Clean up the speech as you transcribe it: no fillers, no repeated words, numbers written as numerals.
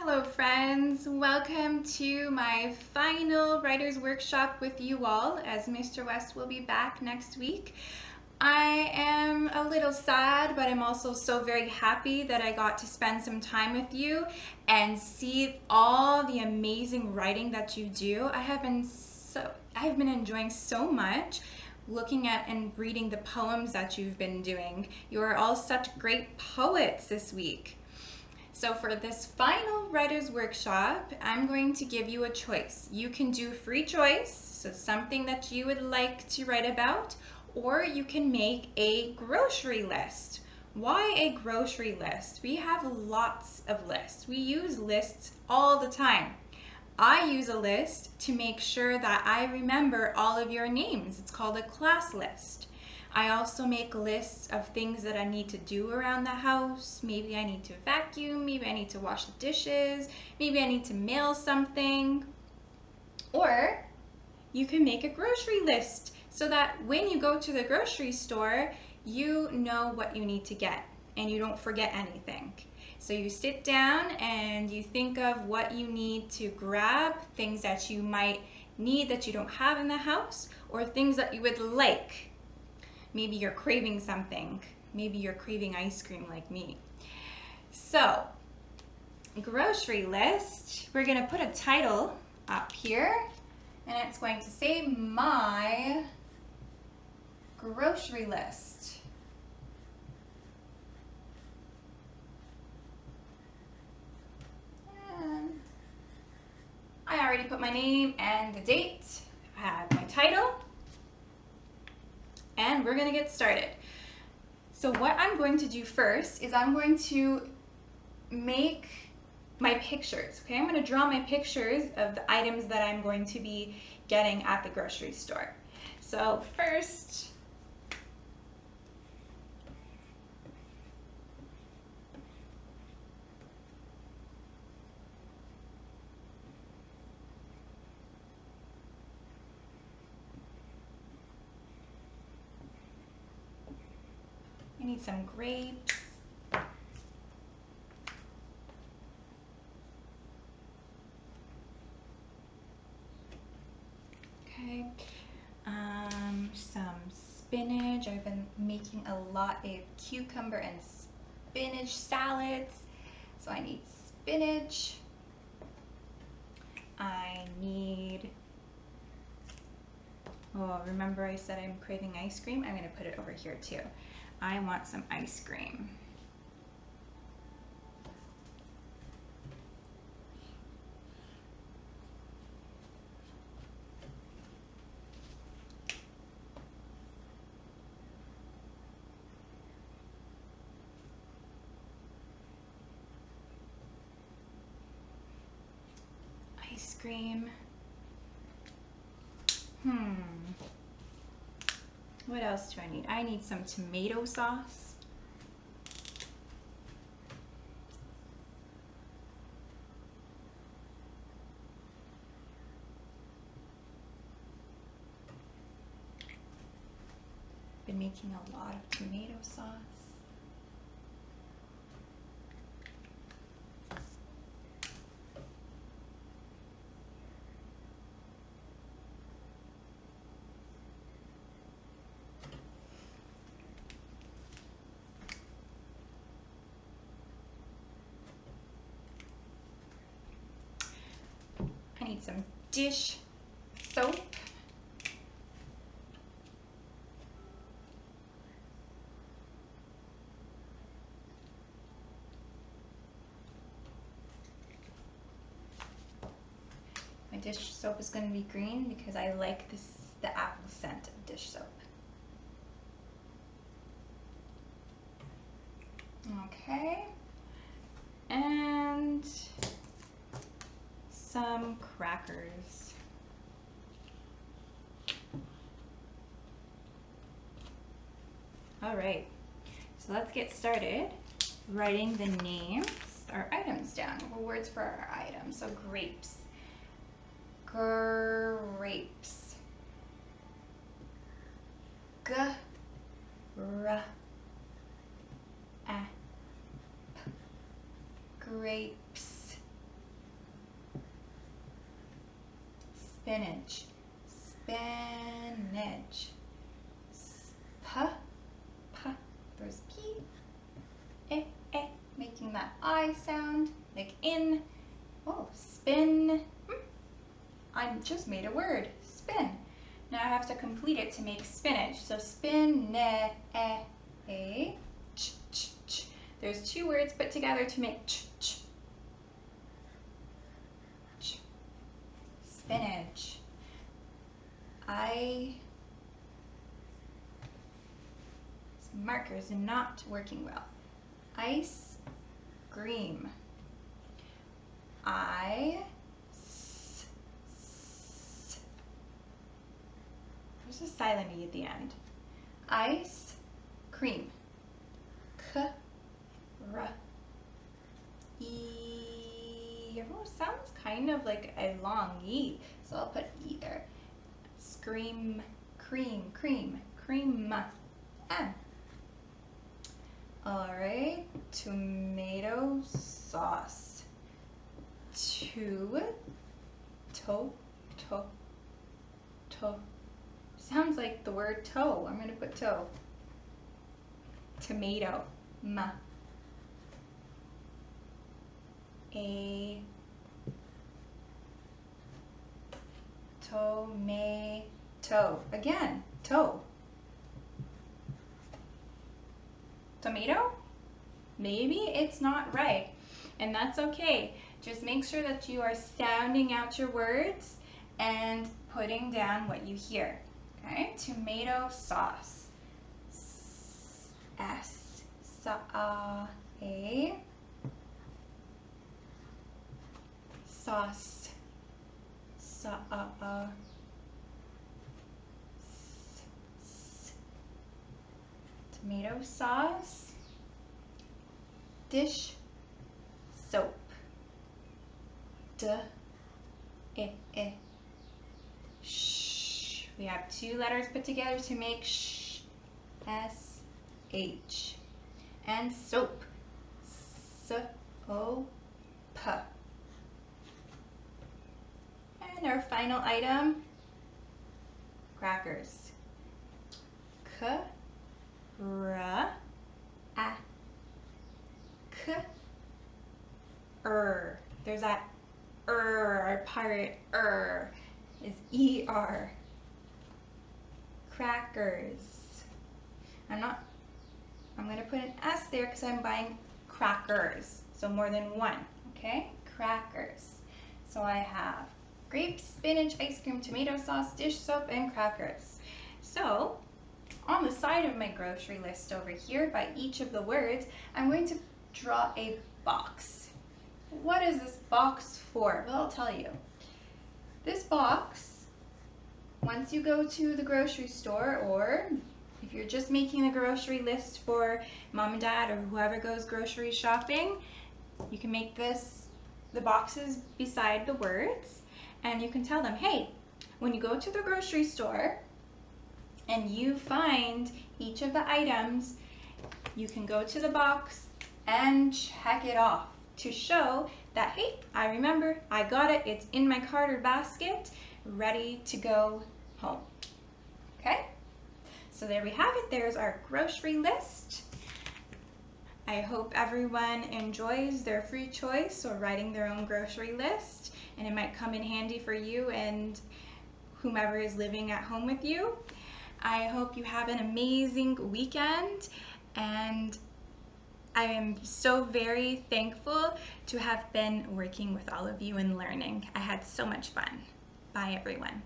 Hello friends, welcome to my final writer's workshop with you all as Mr. West will be back next week. I am a little sad, but I'm also so very happy that I got to spend some time with you and see all the amazing writing that you do. I've been enjoying so much looking at and reading the poems that you've been doing. You are all such great poets this week. So for this final writer's workshop, I'm going to give you a choice. You can do free choice, so something that you would like to write about, or you can make a grocery list. Why a grocery list? We have lots of lists. We use lists all the time. I use a list to make sure that I remember all of your names. It's called a class list. I also make lists of things that I need to do around the house. Maybe I need to vacuum, maybe I need to wash the dishes, maybe I need to mail something. Or you can make a grocery list so that when you go to the grocery store, you know what you need to get and you don't forget anything. So you sit down and you think of what you need to grab, things that you might need that you don't have in the house, or things that you would like. Maybe you're craving something. Maybe you're craving ice cream like me. So, grocery list. We're going to put a title up here, and it's going to say my grocery list. And I already put my name and the date. I have my title. And we're going to get started. So what I'm going to do first is I'm going to make my pictures. Okay, I'm going to draw my pictures of the items that I'm going to be getting at the grocery store. So first, I need some grapes. Okay, some spinach. I've been making a lot of cucumber and spinach salads, so I need spinach. I need, oh, remember I said I'm craving ice cream? I'm going to put it over here too. I want some ice cream. Ice cream. What else do I need? I need some tomato sauce. Been making a lot of tomato sauce. I need some dish soap. My dish soap is going to be green because I like the apple scent of dish soap. Okay. And some crackers. All right, so let's get started writing the names, our items down, words for our items. So grapes, grapes, grapes, spinach, spinach. There's P, making that I sound, like in. Oh, spin. I just made a word, spin. Now I have to complete it to make spinach. So spinach. There's two words put together to make spinach. This marker is not working well. Ice cream. There's a silent E at the end. Ice cream. Oh, sounds kind of like a long E, so I'll put E there. Scream, cream, cream. Alright, tomato sauce. Sounds like the word toe. I'm gonna put toe. Tomato. Tomato. Again, toe. Tomato? Maybe it's not right, and that's okay. Just make sure that you are sounding out your words and putting down what you hear. Okay, tomato sauce. Sauce. Tomato sauce. Dish soap. Sh. We have two letters put together to make sh. S-H. And soap. S-O-P. And our final item, crackers. There's that our part is E-R. Crackers. I'm going to put an S there because I'm buying crackers. So more than one, okay? Crackers. So I have grapes, spinach, ice cream, tomato sauce, dish soap, and crackers. So on the side of my grocery list over here, by each of the words, I'm going to draw a box. What is this box for? Well, I'll tell you. This box, once you go to the grocery store, or if you're just making the grocery list for mom and dad or whoever goes grocery shopping, you can make the boxes beside the words, and you can tell them, hey, when you go to the grocery store and you find each of the items, you can go to the box and check it off to show that, hey, I remember, I got it, it's in my cart or basket, ready to go home. Okay? So there we have it. There's our grocery list. I hope everyone enjoys their free choice or writing their own grocery list, and it might come in handy for you and whomever is living at home with you. I hope you have an amazing weekend, and I am so very thankful to have been working with all of you and learning. I had so much fun. Bye, everyone.